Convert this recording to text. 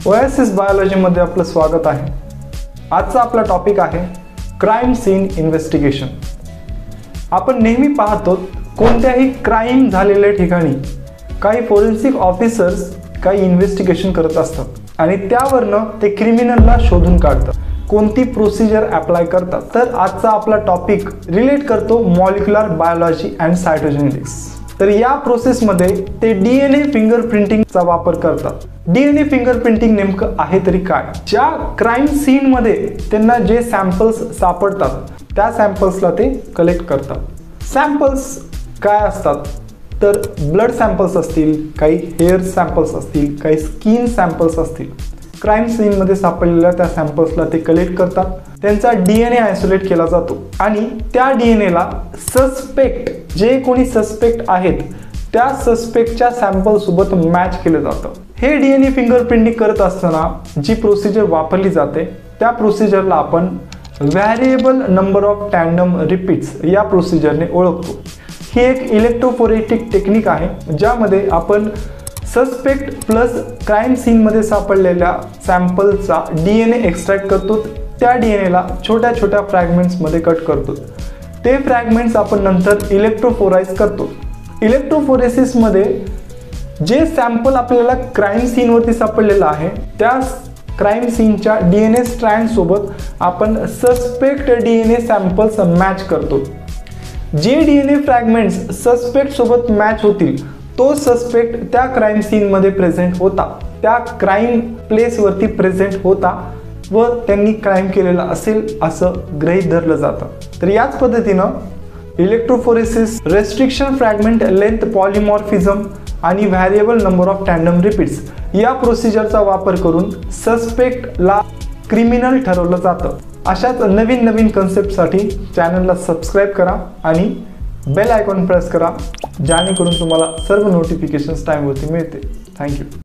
Oasis biology मध्ये आपलं स्वागत आहे। आजचा आपला टॉपिक आहे क्राइम सीन इन्व्हेस्टिगेशन। आपण नेहमी पाहतो कोणत्याही क्राइम झालेल्या ठिकाणी काही फोरेन्सिक ऑफिसर्स काही इन्व्हेस्टिगेशन करत असतात आणि त्यावरनं ते क्रिमिनलला शोधून काढतात, कोणती प्रोसिजर अप्लाय करतात। तर आजचा आपला टॉपिक रिलेट करतो मॉलिक्युलर बायोलॉजी अँड सायटोजेनेटिक्स। तर या प्रोसेस मध्ये ते डीएनए फिंगरप्रिंटिंगचा वापर करतात। डीएनए फिंगरप्रिंटिंग नेमकं आहे तरी काय? ज्या क्राइम सीन मध्ये त्यांना जे सॅम्पल्स सापडतात त्या सॅम्पल्सला ते कलेक्ट करतात। सॅम्पल्स काय असतात तर ब्लड सॅम्पल्स असतील, काही हेअर सॅम्पल्स असतील, काही स्किन सॅम्पल्स असतील। क्राइम सीन मध्ये सापडलेल्या त्या सॅम्पल्सला ते कलेक्ट करतात, त्यांचा डीएनए आयसोलेट केला जातो आणि त्या डीएनएला सस्पेक्ट जे कोणी सस्पेक्ट आहेत त्या सस्पेक्टच्या सॅम्पल सोबत मॅच केलं जातं। हे डीएनए फिंगरप्रिंटिंग करत असताना जी प्रोसिजर वापरली जाते त्या प्रोसिजरला आपण variable number of tandem repeats या प्रोसिजरने ओळखतो। ही एक इलेक्ट्रोफोरेटिक टेक्निक आहे ज्यामध्ये आपण सस्पेक्ट प्लस क्राइम सीन मध्ये सापडलेल्या सॅम्पलचा डीएनए एक्स्ट्रॅक्ट करतो, त्या डीएनएला छोट्या छोट्या फ्रॅगमेंट्स मध्ये कट करतो। ते फ्रॅगमेंट्स आपण नंतर इलेक्ट्रोफोराइज करतो। इलेक्ट्रोफोरेसिस मध्ये जे सॅम्पल आपल्याला क्राइम सीन वरती सापडलेला आहे त्या क्राइम सीनच्या डीएनए स्ट्रँड सोबत आपण सस्पेक्ट डीएनए सॅम्पल्स मॅच करतो। जे डीएनए फ्रॅगमेंट्स सस्पेक्ट सोबत मॅच होतील तो सस्पेक्ट त्या क्राइम सीन मध्ये प्रेझेंट होता, त्या क्राइम प्लेस वरती प्रेझेंट होता व त्यांनी क्राइम केलेला असेल असं गृहीत धरलं जातं। तर याच पद्धतीनं electrophoresis, restriction fragment length polymorphism आणि variable number of tandem repeats या प्रोसिजरचा वापर करून सस्पेक्टला क्रिमिनल ठरवलं जातं। अशाच नवीन नवीन कन्सेप्टसाठी चॅनलला सबस्क्राईब करा आणि बेल आयकॉन प्रेस करा, जेणेकरून तुम्हाला सर्व नोटिफिकेशन्स टाइमवरती मिळते। थँक्यू।